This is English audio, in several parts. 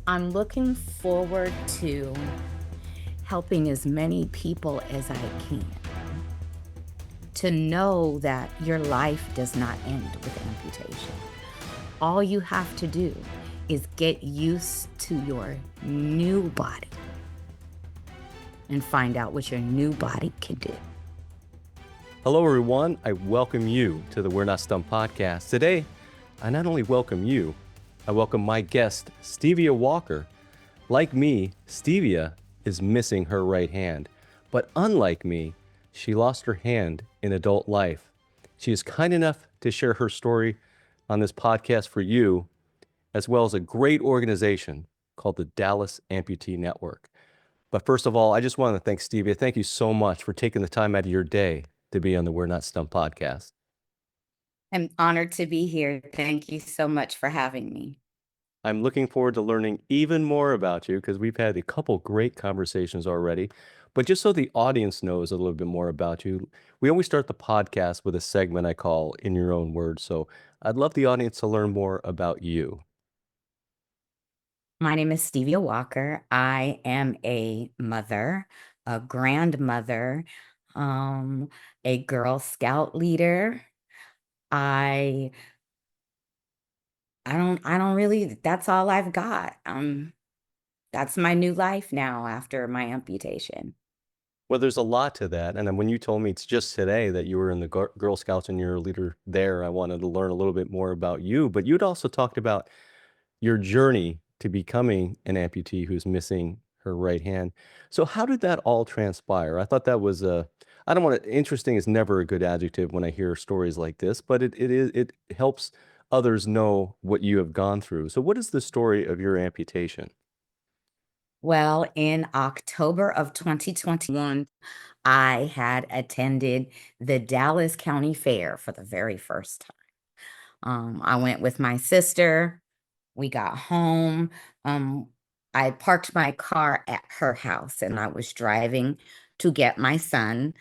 I'm looking forward to helping as many people as I can to know that your life does not end with amputation. All you have to do is get used to your new body and find out what your new body can do. Hello, everyone. I welcome you to the We're Not Stumped podcast. Today, I not only welcome you, I welcome my guest, Stevia Walker. Like me, Stevia is missing her right hand. But unlike me, she lost her hand in adult life. She is kind enough to share her story on this podcast for you, as well as a great organization called the Dallas Amputee Network. But first of all, I just want to thank Stevia. Thank you so much for taking the time out of your day to be on the We're Not Stumped podcast. I'm honored to be here. Thank you so much for having me. I'm looking forward to learning even more about you because we've had a couple great conversations already. But just so the audience knows a little bit more about you, we always start the podcast with a segment I call In Your Own Words. So I'd love the audience to learn more about you. My name is Stevia Walker. I am a mother, a grandmother, um, a Girl Scout leader. I I don't really, that's all I've got. That's my new life now after my amputation. Well, there's a lot to that. And then when you told me it's just today that you were in the Girl Scouts and you're a leader there, I wanted to learn a little bit more about you. But you'd also talked about your journey to becoming an amputee who's missing her right hand. So how did that all transpire? I thought that was I don't want to, interesting is never a good adjective when I hear stories like this, but it helps others know what you have gone through. So what is the story of your amputation? Well, in October of 2021, I had attended the Dallas County Fair for the very first time. I went with my sister. We got home. Um, I parked my car at her house and I was driving to get my son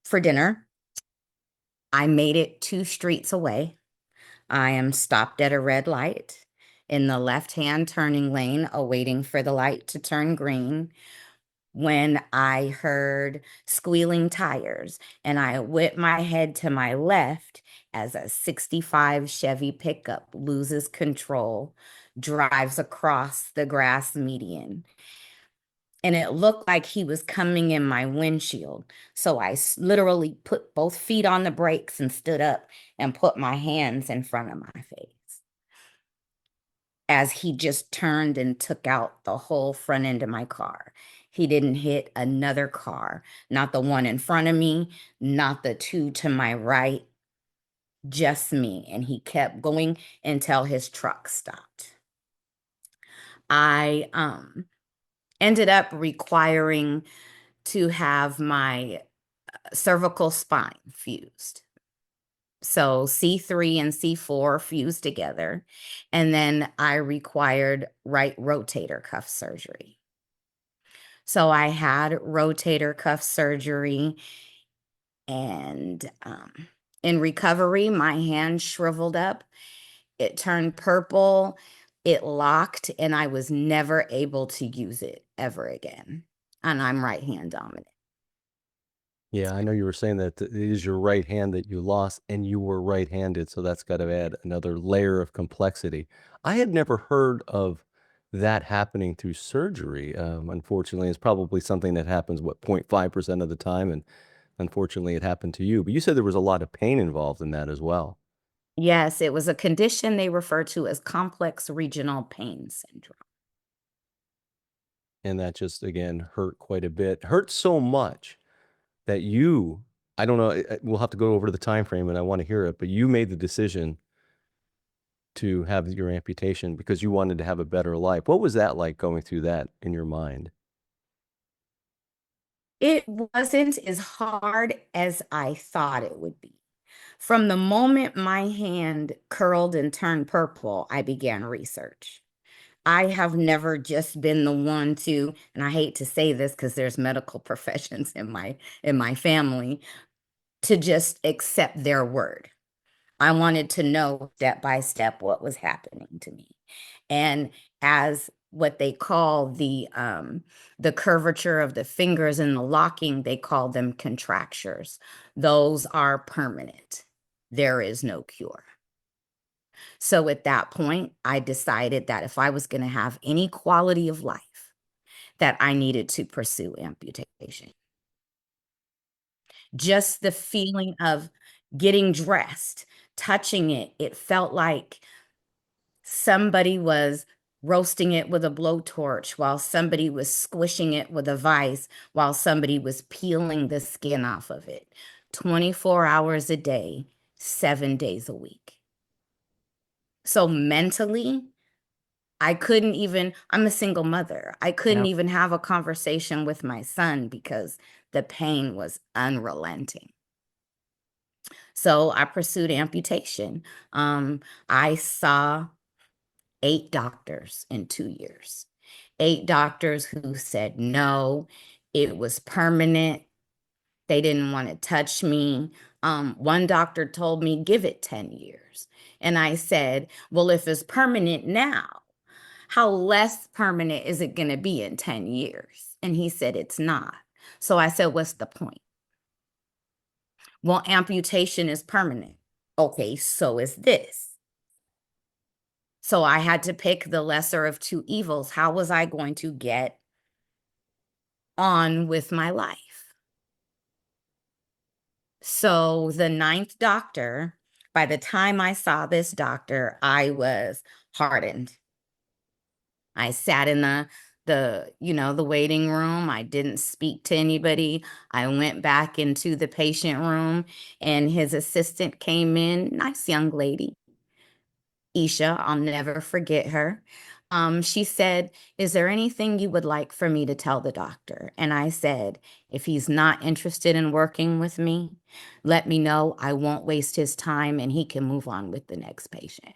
for dinner. I made it 2 streets away. I am stopped at a red light in the left-hand turning lane, awaiting for the light to turn green, when I heard squealing tires, and I whipped my head to my left as a 65 Chevy pickup loses control, drives across the grass median. And it looked like he was coming in my windshield. So I literally put both feet on the brakes and stood up and put my hands in front of my face as he just turned and took out the whole front end of my car. He didn't hit another car, not the one in front of me, not the two to my right, just me. And he kept going until his truck stopped. I ended up requiring to have my cervical spine fused. So C3 and C4 fused together. And then I required right rotator cuff surgery. So I had rotator cuff surgery, and in recovery, my hand shriveled up. It turned purple. It locked, and I was never able to use it ever again. And I'm right hand dominant. Yeah, I know you were saying that it is your right hand that you lost and you were right-handed, so that's got to add another layer of complexity. I had never heard of that happening through surgery. Unfortunately, it's probably something that happens, what, 0.5% of the time, and unfortunately it happened to you. But you said there was a lot of pain involved in that as well. Yes, it was a condition they refer to as complex regional pain syndrome. And that just, again, hurt quite a bit. Hurt so much that you, I don't know, we'll have to go over the time frame and I want to hear it, but you made the decision to have your amputation because you wanted to have a better life. What was that like going through that in your mind? It wasn't as hard as I thought it would be. From the moment my hand curled and turned purple, I began research. I have never just been the one to, and I hate to say this because there's medical professions in my family, to just accept their word. I wanted to know step by step what was happening to me. And as what they call the curvature of the fingers and the locking, they call them contractures. Those are permanent. There is no cure. So at that point, I decided that if I was going to have any quality of life, that I needed to pursue amputation. Just the feeling of getting dressed, touching it, it felt like somebody was roasting it with a blowtorch while somebody was squishing it with a vise while somebody was peeling the skin off of it. 24 hours a day, 7 days a week. So mentally, I'm a single mother. I couldn't Yeah. even have a conversation with my son because the pain was unrelenting. So I pursued amputation. I saw 8 doctors in 2 years, 8 doctors who said no, it was permanent. They didn't want to touch me. One doctor told me, give it 10 years. And I said, well, if it's permanent now, how less permanent is it going to be in 10 years? And he said, it's not. So I said, what's the point? Well, amputation is permanent. Okay, so is this. So I had to pick the lesser of two evils. How was I going to get on with my life? So the ninth doctor, by the time I saw this doctor, I was hardened. I sat in the waiting room. I didn't speak to anybody. I went back into the patient room and his assistant came in, nice young lady. Isha, I'll never forget her. She said, is there anything you would like for me to tell the doctor? And I said, if he's not interested in working with me, let me know. I won't waste his time and he can move on with the next patient.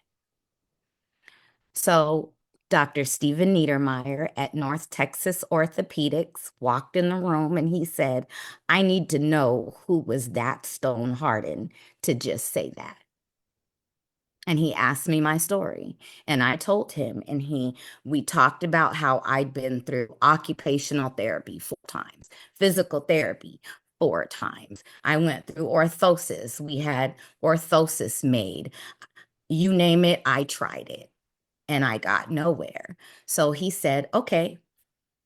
So Dr. Stephen Niedermeyer at North Texas Orthopedics walked in the room and he said, I need to know who was that stone hardened to just say that. And he asked me my story and I told him, and we talked about how I'd been through occupational therapy 4 times, physical therapy 4 times. I went through orthosis. We had orthosis made. You name it, I tried it and I got nowhere. So he said, okay,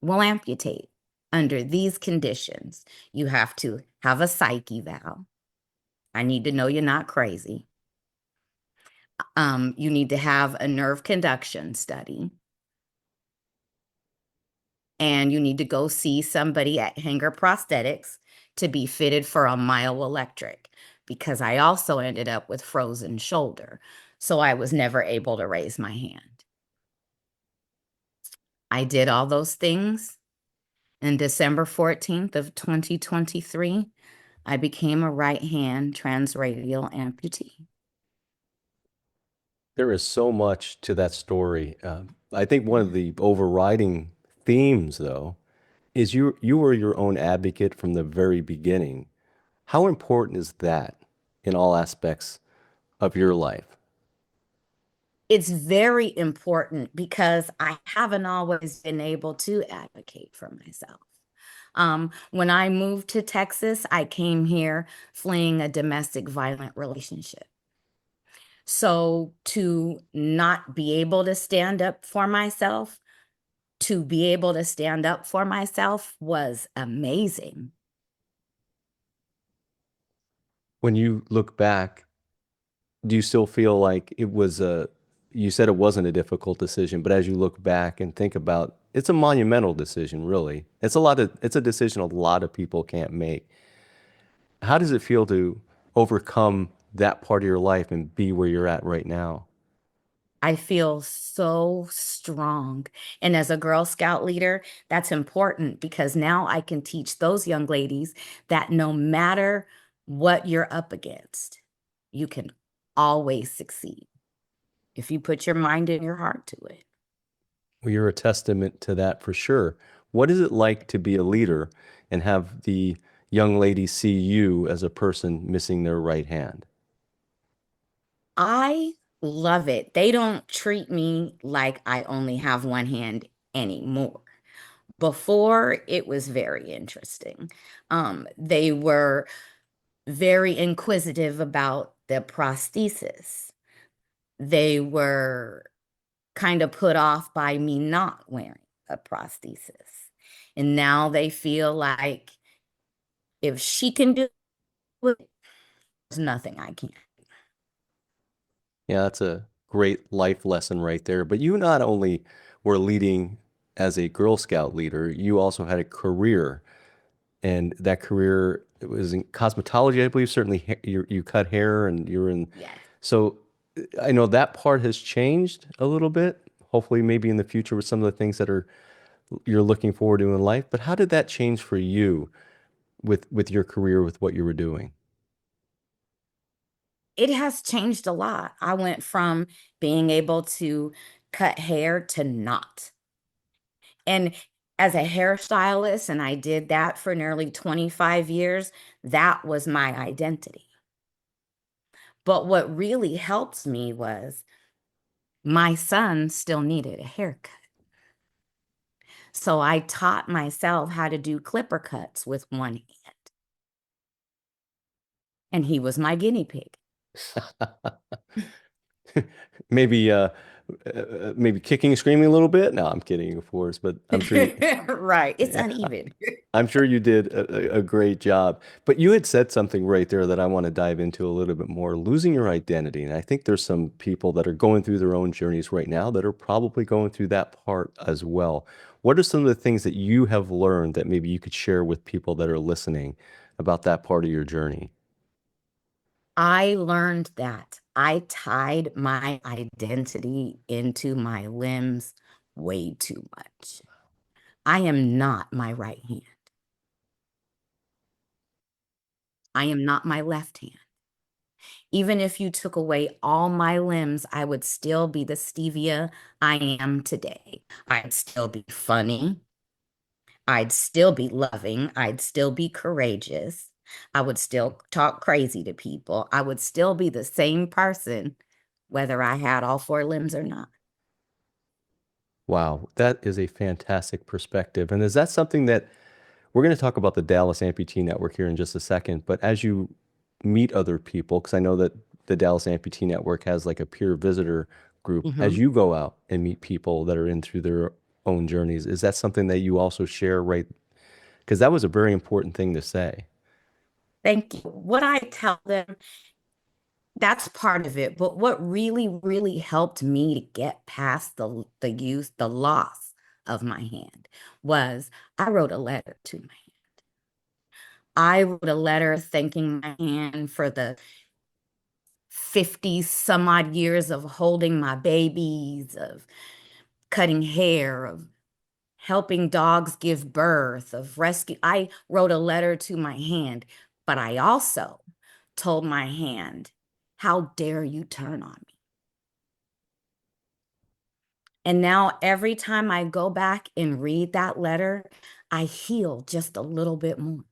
we'll amputate under these conditions. You have to have a psych eval. I need to know you're not crazy. You need to have a nerve conduction study. And you need to go see somebody at Hanger Prosthetics to be fitted for a myoelectric, because I also ended up with frozen shoulder. So I was never able to raise my hand. I did all those things. And December 14th of 2023, I became a right hand transradial amputee. There is so much to that story. I think one of the overriding themes, though, is you were your own advocate from the very beginning. How important is that in all aspects of your life? It's very important because I haven't always been able to advocate for myself. When I moved to Texas, I came here fleeing a domestic violent relationship. So to not be able to stand up for myself, to be able to stand up for myself was amazing. When you look back, do you still feel like you said it wasn't a difficult decision, but as you look back and think about, it's a monumental decision, really. It's a decision a lot of people can't make. How does it feel to overcome that part of your life and be where you're at right now? I feel so strong. And as a Girl Scout leader, that's important because now I can teach those young ladies that no matter what you're up against, you can always succeed if you put your mind and your heart to it. Well, you're a testament to that for sure. What is it like to be a leader and have the young ladies see you as a person missing their right hand? I Love it. They don't treat me like I only have one hand anymore. Before, it was very interesting. They were very inquisitive about the prosthesis. They were kind of put off by me not wearing a prosthesis. And now they feel like if she can do it, there's nothing I can't. Yeah, that's a great life lesson right there. But you not only were leading as a Girl Scout leader, you also had a career, and that career it was in cosmetology, I believe. Certainly, you cut hair, and you're in. Yes. So I know that part has changed a little bit. Hopefully, maybe in the future with some of the things that are you're looking forward to in life. But how did that change for you with your career, with what you were doing? It has changed a lot. I went from being able to cut hair to not. And as a hairstylist, and I did that for nearly 25 years, that was my identity. But what really helped me was my son still needed a haircut. So I taught myself how to do clipper cuts with one hand. And he was my guinea pig. Maybe maybe kicking and screaming a little bit. No, I'm kidding, of course, but I'm sure you, Right. It's yeah, uneven. I'm sure you did a great job. But you had said something right there that I want to dive into a little bit more, losing your identity. And I think there's some people that are going through their own journeys right now that are probably going through that part as well. What are some of the things that you have learned that maybe you could share with people that are listening about that part of your journey? I learned that I tied my identity into my limbs way too much. I am not my right hand. I am not my left hand. Even if you took away all my limbs, I would still be the Stevia I am today. I'd still be funny. I'd still be loving. I'd still be courageous. I would still talk crazy to people. I would still be the same person, whether I had all four limbs or not. Wow, that is a fantastic perspective. And is that something that we're going to talk about the Dallas Amputee Network here in just a second, but as you meet other people, because I know that the Dallas Amputee Network has like a peer visitor group, as Mhm. you go out and meet people that are in through their own journeys, is that something that you also share, right? Because that was a very important thing to say. Thank you. What I tell them, that's part of it. But what really, really helped me to get past the loss of my hand was I wrote a letter to my hand. I wrote a letter thanking my hand for the 50 some odd years of holding my babies, of cutting hair, of helping dogs give birth, of rescue. I wrote a letter to my hand, but I also told my hand, how dare you turn on me? And now every time I go back and read that letter, I heal just a little bit more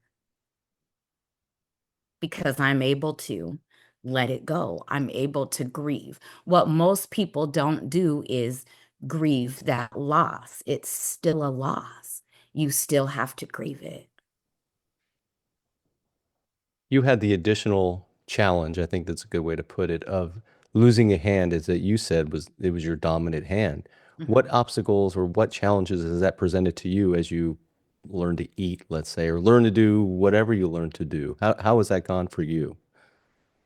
because I'm able to let it go. I'm able to grieve. What most people don't do is grieve that loss. It's still a loss. You still have to grieve it. You had the additional challenge, I think that's a good way to put it, of losing a hand, as that you said was it was your dominant hand. What Mhm. obstacles or what challenges has that presented to you as you learn to eat, let's say, or learn to do whatever you learn to do? How has that gone for you?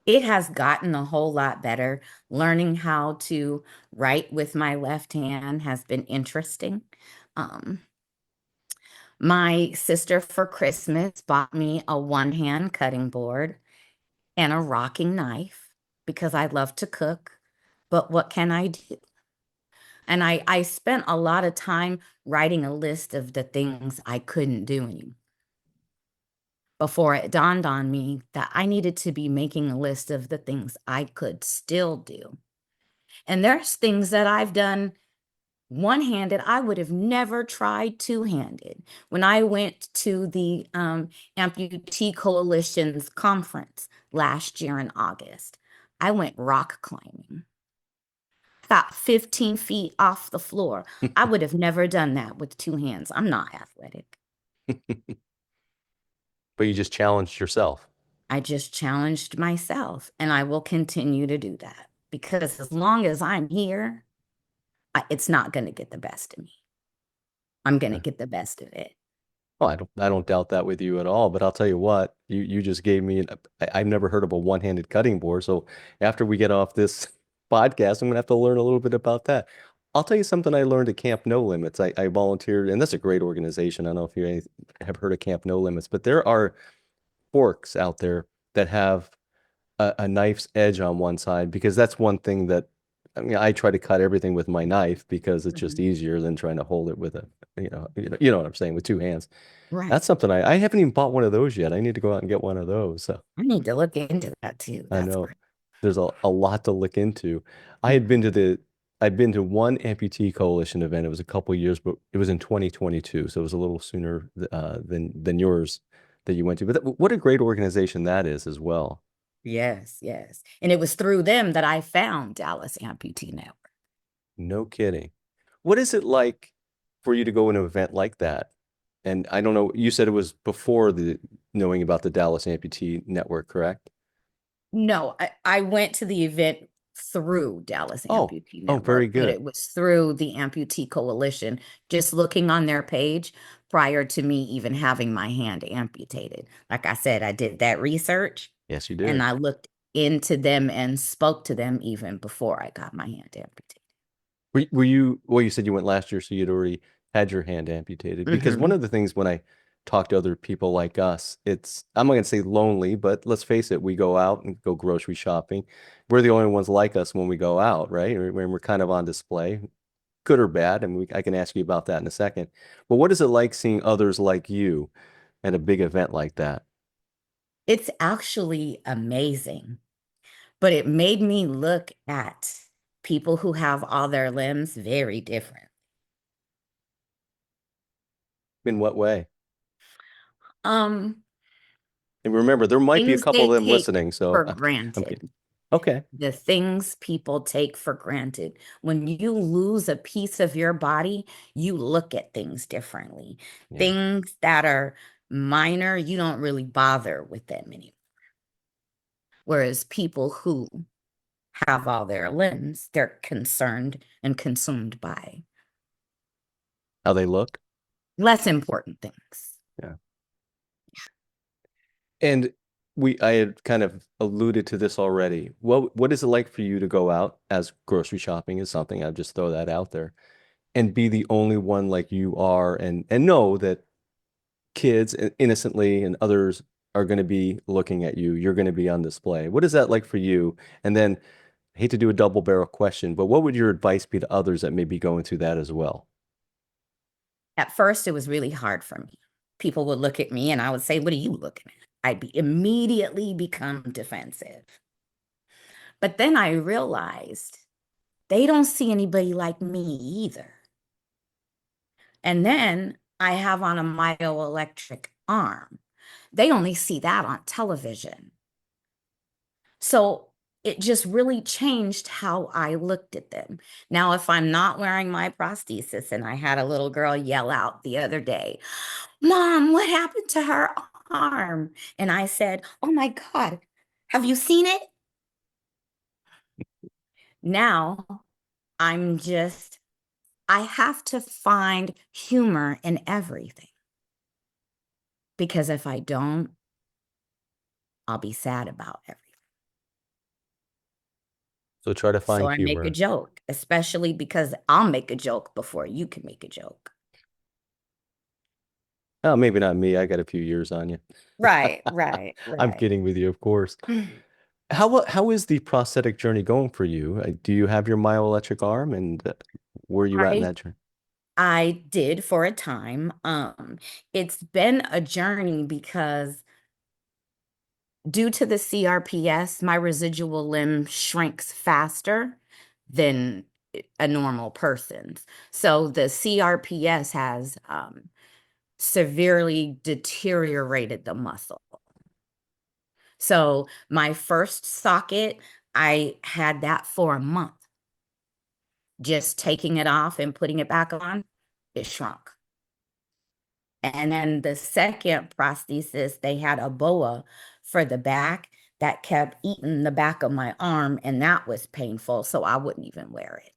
It has gotten a whole lot better. Learning how to write with my left hand has been interesting. Um, my sister for Christmas bought me a one-hand cutting board and a rocking knife because I love to cook. But what can I do? And I spent a lot of time writing a list of the things I couldn't do anymore before it dawned on me that I needed to be making a list of the things I could still do. And there's things that I've done one-handed I would have never tried two-handed. When I went to the Amputee Coalition's conference last year in August, I went rock climbing. About 15 feet off the floor. I would have never done that with two hands. I'm not athletic. But you just challenged yourself. I just challenged myself, and I will continue to do that because as long as I'm here, it's not going to get the best of me. I'm going to Yeah. get the best of it. Well, I don't doubt that with you at all, but I'll tell you what, you just gave me I've never heard of a one-handed cutting board. So after we get off this podcast, I'm gonna have to learn a little bit about that. I'll tell you something I learned at Camp No Limits. I volunteered, and that's a great organization. I don't know if you have heard of Camp No Limits, but there are forks out there that have a knife's edge on one side because that's one thing that I mean I try to cut everything with my knife because it's just Mhm. easier than trying to hold it with a you know what I'm saying with two hands. Right. That's something I haven't even bought one of those yet. I need to go out and get one of those. So I need to look into that too. I That's know great. there's a lot to look into. I had Mhm. been to the I'd been to one amputee coalition event. It was a couple years, but it was in 2022, so it was a little sooner than yours that you went to. But what a great organization that is as well. Yes, yes. And it was through them that I found Dallas Amputee Network. No kidding. What is it like for you to go to an event like that? And I don't know, you said it was before the knowing about the Dallas Amputee Network, correct? No, I went to the event through Dallas Oh, Amputee oh, very Network, but good. it was through the Amputee Coalition, just looking on their page prior to me even having my hand amputated. Like I said, I did that research Yes, you and did. I looked into them and spoke to them even before I got my hand amputated. Were you, well, you said you went last year, so you'd already had your hand amputated. Because one Hmm. of the things when I talk to other people like us, I'm not going to say lonely, but let's face it, we go out and go grocery shopping. We're the only ones like us when we go out, right? When we're kind of on display, good or bad. And I can ask you about that in a second. But what is it like seeing others like you at a big event like that? It's actually amazing, but it made me look at people who have all their limbs very different. In what way? Um, And remember, there might be a Things couple of they them take listening, so for I'm kidding. granted. Okay. The things people take for granted. When you lose a piece of your body, you look at things differently. Yeah. Things that are minor, you don't really bother with them anymore. Whereas people who have all their limbs, they're concerned and consumed by How they look? less important things. Yeah. And I had kind of alluded to this already. What is it like for you to go out as grocery shopping is something, I'll just throw that out there, and be the only one like you are and know that kids innocently and others are going to be looking at you. You're going to be on display. What is that like for you? And then I hate to do a double barrel question, but what would your advice be to others that may be going through that as well? At first, it was really hard for me. People would look at me and I would say, "What are you looking at?" I'd be immediately become defensive. But then I realized they don't see anybody like me either. And then I have on a myoelectric arm. They only see that on television. So it just really changed how I looked at them. Now, if I'm not wearing my prosthesis, and I had a little girl yell out the other day, "Mom, what happened to her arm?" And I said, "Oh my God, have you seen it?" Now I'm just, I have to find humor in everything because if I don't, I'll be sad about everything. So try to So find I make a humor. joke, especially because I'll make a joke before you can make a joke. Oh, maybe not me. I got a few years on you. Right, right, I'm right. kidding with you, of course. How is the prosthetic journey going for you? Do you have your myoelectric arm, and where are you at in I that journey? I did for a time. It's been a journey because due to the CRPS, my residual limb shrinks faster than a normal person's. So the CRPS has severely deteriorated the muscle. So my first socket, I had that for a month. Just taking it off and putting it back on, it shrunk. And then the second prosthesis, they had a boa for the back that kept eating the back of my arm, and that was painful, so I wouldn't even wear it.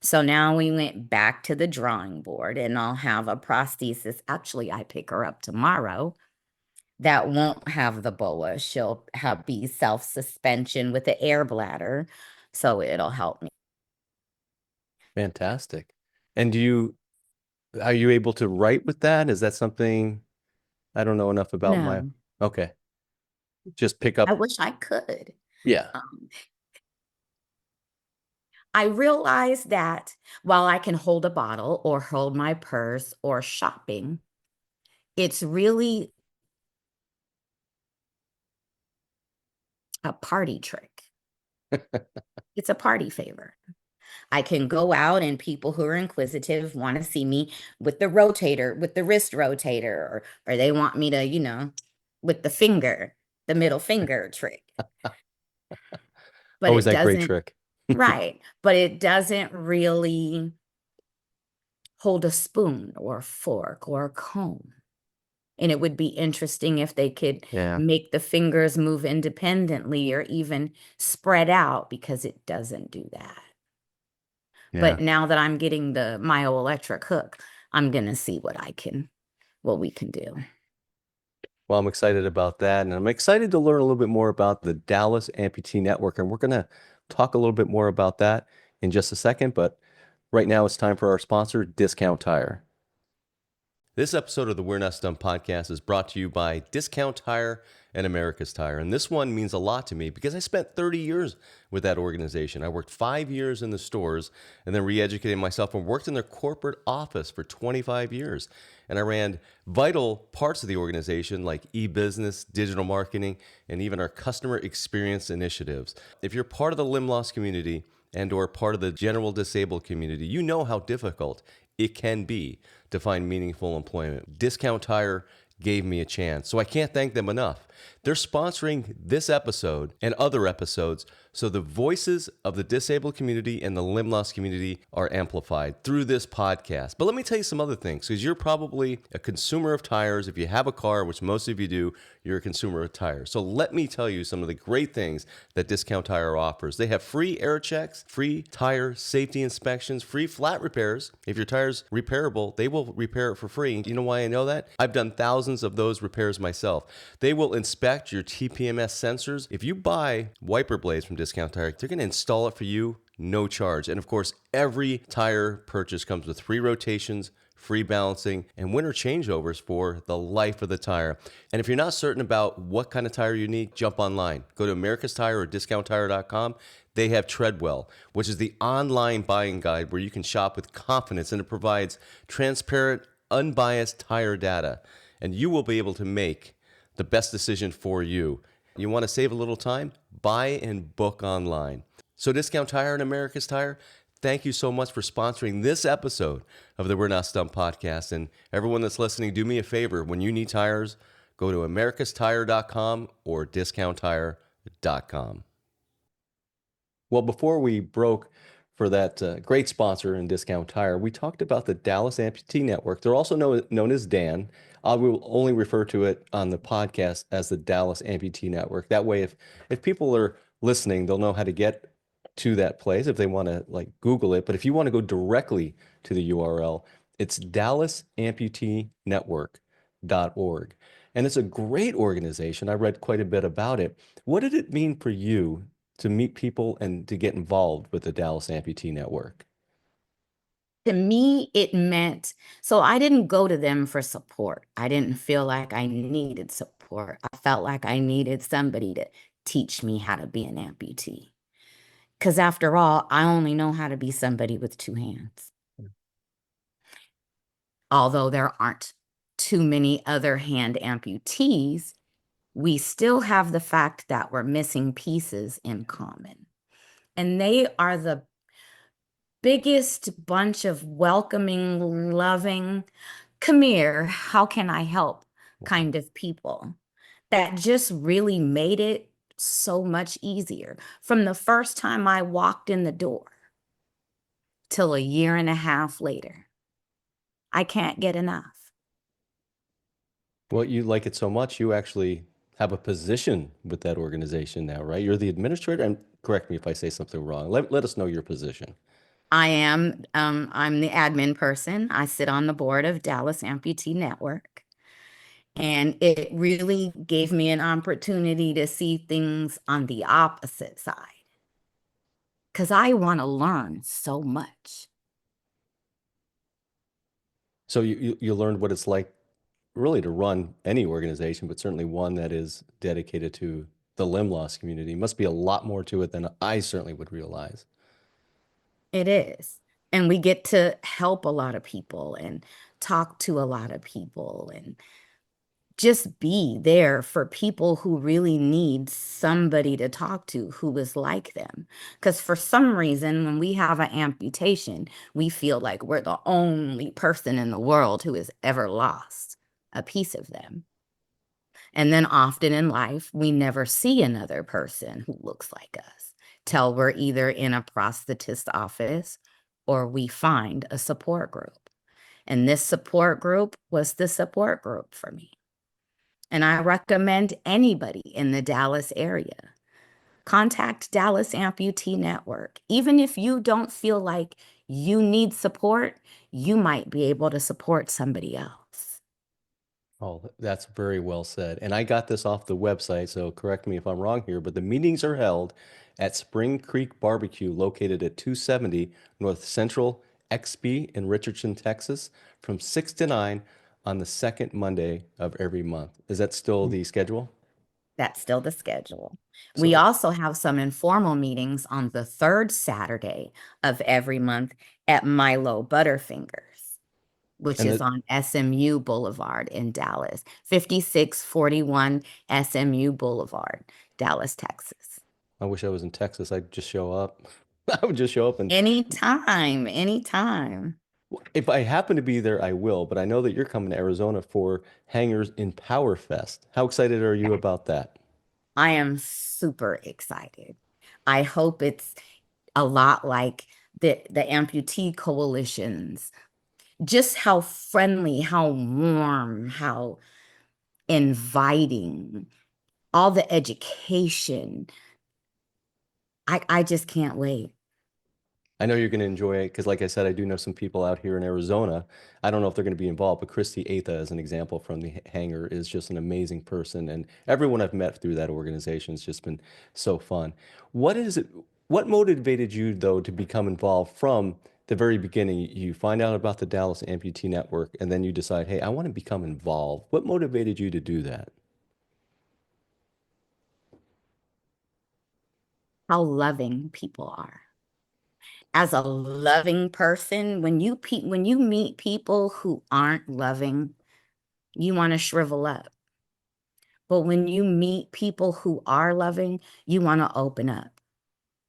So now we went back to the drawing board, and I'll have a prosthesis. Actually, I pick her up tomorrow that won't have the boa. She'll be self-suspension with the air bladder, so it'll help me. Fantastic. And are you able to write with that? Is that something I don't know enough about No, okay. Just pick I up. wish I could. Yeah. Um, I realized that while I can hold a bottle or hold my purse or shopping, it's really a party trick. It's a party favor. I can go out and people who are inquisitive want to see me with the rotator, with the wrist rotator, or they want me to, with the finger, the middle finger trick. But Oh, is it that great doesn't, trick? right. But it doesn't really hold a spoon or a fork or a comb. And it would be interesting if they could Yeah. make the fingers move independently or even spread out, because it doesn't do that. Yeah. But now that I'm getting the myoelectric hook, I'm going to see what we can do. Well, I'm excited about that. And I'm excited to learn a little bit more about the Dallas Amputee Network. And we're going to talk a little bit more about that in just a second. But right now, it's time for our sponsor, Discount Tire. This episode of the We're Not Stumped podcast is brought to you by Discount Tire and America's Tire. And this one means a lot to me because I spent 30 years with that organization. I worked 5 years in the stores and then re-educated myself and worked in their corporate office for 25 years. And I ran vital parts of the organization like e-business, digital marketing, and even our customer experience initiatives. If you're part of the limb loss community and or part of the general disabled community, you know how difficult it can be to find meaningful employment. Discount Tire gave me a chance, so I can't thank them enough. They're sponsoring this episode and other episodes so the voices of the disabled community and the limb loss community are amplified through this podcast. But let me tell you some other things, because you're probably a consumer of tires. If you have a car, which most of you do, you're a consumer of tires. So let me tell you some of the great things that Discount Tire offers. They have free air checks, free tire safety inspections, free flat repairs. If your tire's repairable, they will repair it for free. You know why I know that? I've done thousands of those repairs myself. They will inspect your TPMS sensors. If you buy wiper blades from Discount Tire, they're going to install it for you, no charge. And of course, every tire purchase comes with free rotations, free balancing, and winter changeovers for the life of the tire. And if you're not certain about what kind of tire you need, jump online. Go to America's Tire or discounttire.com. They have Treadwell, which is the online buying guide where you can shop with confidence, and it provides transparent, unbiased tire data. And you will be able to make the best decision for you. You want to save a little time? Buy and book online. So Discount Tire and America's Tire, thank you so much for sponsoring this episode of the We're Not Stumped podcast. And everyone that's listening, do me a favor. When you need tires, go to americastire.com or discounttire.com. Well, before we broke for that great sponsor in Discount Tire, we talked about the Dallas Amputee Network. They're also known as DAN. I will only refer to it on the podcast as the Dallas Amputee Network. That way, if people are listening, they'll know how to get to that place if they want to like Google it. But if you want to go directly to the URL, it's dallasamputenetwork.org. And it's a great organization. I read quite a bit about it. What did it mean for you to meet people and to get involved with the Dallas Amputee Network? To me, it meant, so I didn't go to them for support. I didn't feel like I needed support. I felt like I needed somebody to teach me how to be an amputee. Because after all, I only know how to be somebody with two hands. Although there aren't too many other hand amputees, we still have the fact that we're missing pieces in common. And they are the biggest bunch of welcoming, loving, come here, how can I help kind of people that just really made it so much easier from the first time I walked in the door. till a year and a half later. I can't get enough. Well, you like it so much, you actually have a position with that organization now, right? You're the administrator, and correct me if I say something wrong. Let us know your position. I'm the admin person. I sit on the board of Dallas Amputee Network. And it really gave me an opportunity to see things on the opposite side because I want to learn so much. So you learned what it's like really to run any organization, but certainly one that is dedicated to the limb loss community. Must be a lot more to it than I certainly would realize. It is. And we get to help a lot of people and talk to a lot of people and just be there for people who really need somebody to talk to who is like them. Because for some reason, when we have an amputation, we feel like we're the only person in the world who has ever lost a piece of them. And then often in life, we never see another person who looks like us till we're either in a prosthetist office or we find a support group. And this support group was the support group for me. And I recommend anybody in the Dallas area contact Dallas Amputee Network. Even if you don't feel like you need support, you might be able to support somebody else. Oh, that's very well said. And I got this off the website, so correct me if I'm wrong here, but the meetings are held at Spring Creek Barbecue, located at 270 North Central XB in Richardson, Texas, from 6 to 9 on the second Monday of every month. Is that still the schedule? That's still the schedule. We So, also have some informal meetings on the third Saturday of every month at Milo Butterfingers, which and is the, on SMU Boulevard in Dallas, 5641 SMU Boulevard, Dallas, Texas. I wish I was in Texas. I'd just show up. I would just show up, and Anytime, anytime. if I happen to be there, I will. But I know that you're coming to Arizona for Hangers in Power Fest. How excited are you about that? I am super excited. I hope it's a lot like the amputee coalitions, just how friendly, how warm, how inviting, all the education. I just can't wait. I know you're going to enjoy it because, like I said, I do know some people out here in Arizona. I don't know if they're going to be involved, but Christy Atha, as an example from the Hangar, is just an amazing person. And everyone I've met through that organization has just been so fun. What is it? What motivated you, though, to become involved from the very beginning? You find out about the Dallas Amputee Network, and then you decide, hey, I want to become involved. What motivated you to do that? How loving people are. As a loving person, when you meet people who aren't loving, you want to shrivel up. But when you meet people who are loving, you want to open up.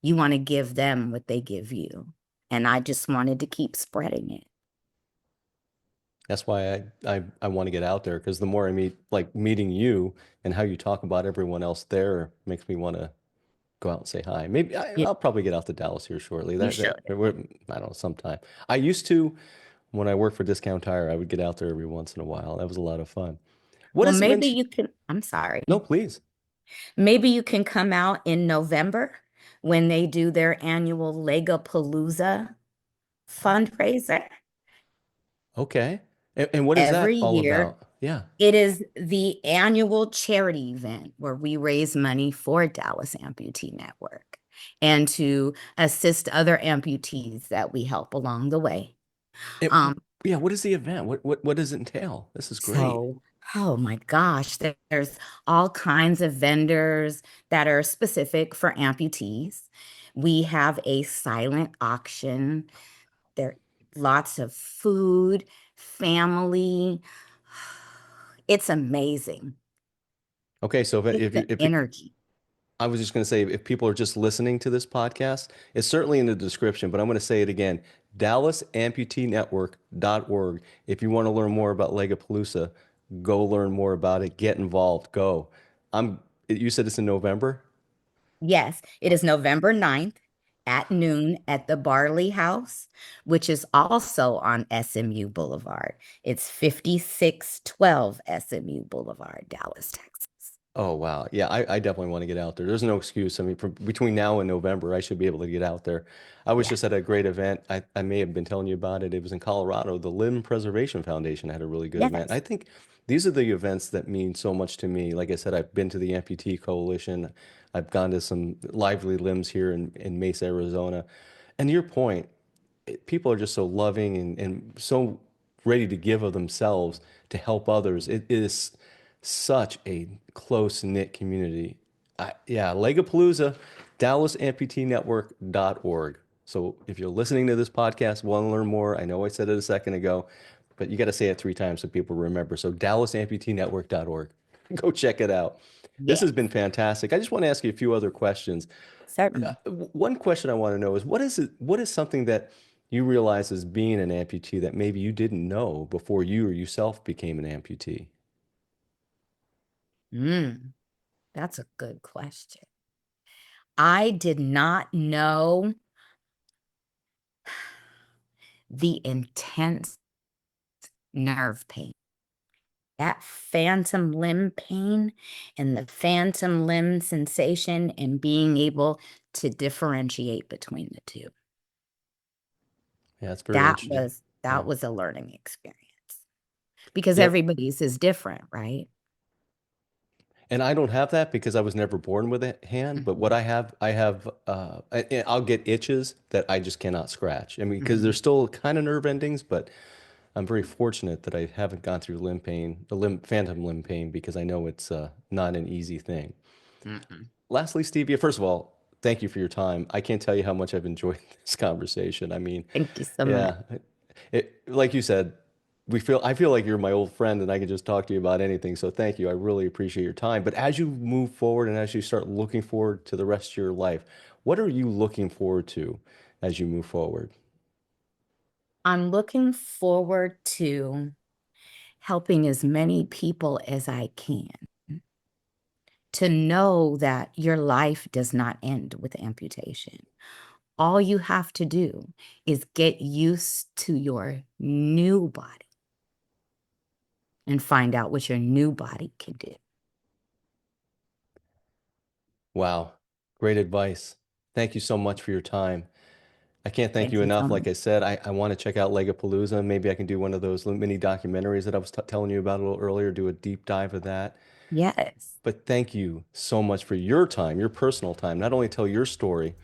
You want to give them what they give you. And I just wanted to keep spreading it. That's why I want to get out there because the more I meet, like meeting you and how you talk about everyone else there makes me want to go out and say hi. Maybe Yeah, I'll probably get out to Dallas here shortly. you should. I don't know, sometime. I used to when I worked for Discount Tire, I would get out there every once in a while. That was a lot of fun. What Well, has it been? maybe you can, I'm sorry. No, please. Maybe you can come out in November when they do their annual Legapalooza fundraiser. Okay. And what is Every that all year, about? Yeah. it is the annual charity event where we raise money for Dallas Amputee Network and to assist other amputees that we help along the way. It, Um, yeah. What is the event? What does it entail? This is great. so, oh my gosh, there's all kinds of vendors that are specific for amputees. We have a silent auction. There lots of food, family. It's amazing. Okay. So Just the if energy. I was just going to say, if people are just listening to this podcast, it's certainly in the description, but I'm going to say it again, DallasAmputeeNetwork.org. If you want to learn more about Legapalooza, go learn more about it. Get involved. Go. You said it's in November? Yes, it is November 9th at noon at the Barley House, which is also on SMU Boulevard. It's 5612 SMU Boulevard, Dallas, Texas. Oh, wow. Yeah, I definitely want to get out there. There's no excuse. I mean, from between now and November, I should be able to get out there. I was Yeah. just at a great event. I may have been telling you about it. It was in Colorado. The Limb Preservation Foundation had a really good event. Yes. I think these are the events that mean so much to me. Like I said, I've been to the Amputee Coalition. I've gone to some Lively Limbs here in Mesa, Arizona. And to your point, people are just so loving and so ready to give of themselves to help others. It is such a close-knit community. Yeah, Legapalooza, DallasAmputeeNetwork.org. So if you're listening to this podcast, want to learn more, I know I said it a second ago, but you got to say it 3 times so people remember. So DallasAmputeeNetwork.org. Go check it out. This Yes. has been fantastic. I just want to ask you a few other questions. Certainly. One question I want to know is what is something that you realize as being an amputee that maybe you didn't know before you or yourself became an amputee? That's a good question. I did not know the intense nerve pain, that phantom limb pain and the phantom limb sensation, and being able to differentiate between the two. Yeah, that's very That interesting. was that Yeah. was a learning experience because Yep. everybody's is different, right? And I don't have that because I was never born with a hand. But what Mhm, I have, I'll get itches that I just cannot scratch. I mean, because mhm, there's still kind of nerve endings, but I'm very fortunate that I haven't gone through limb pain, phantom limb pain, because I know it's not an easy thing. mhm. Lastly, Stevia, first of all, thank you for your time. I can't tell you how much I've enjoyed this conversation. I mean, Thank you so much. yeah, like you said, I feel like you're my old friend and I can just talk to you about anything. So thank you. I really appreciate your time. But as you move forward and as you start looking forward to the rest of your life, what are you looking forward to as you move forward? I'm looking forward to helping as many people as I can to know that your life does not end with amputation. All you have to do is get used to your new body and find out what your new body can do. Wow, great advice. Thank you so much for your time. I can't thank Thank you you so enough. much. Like I said, I want to check out Legapalooza. Maybe I can do one of those mini documentaries that I was telling you about a little earlier, do a deep dive of that. Yes. But thank you so much for your time, your personal time, not only tell your story,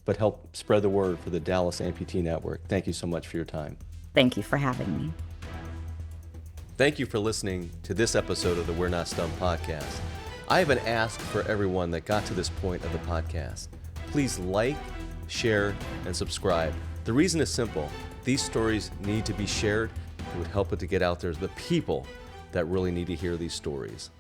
but help spread the word for the Dallas Amputee Network. Thank you so much for your time. Thank you for having me. Thank you for listening to this episode of the We're Not Stumped podcast. I have an ask for everyone that got to this point of the podcast. Please like, share, and subscribe. The reason is simple. These stories need to be shared. It would help it to get out there to the people that really need to hear these stories.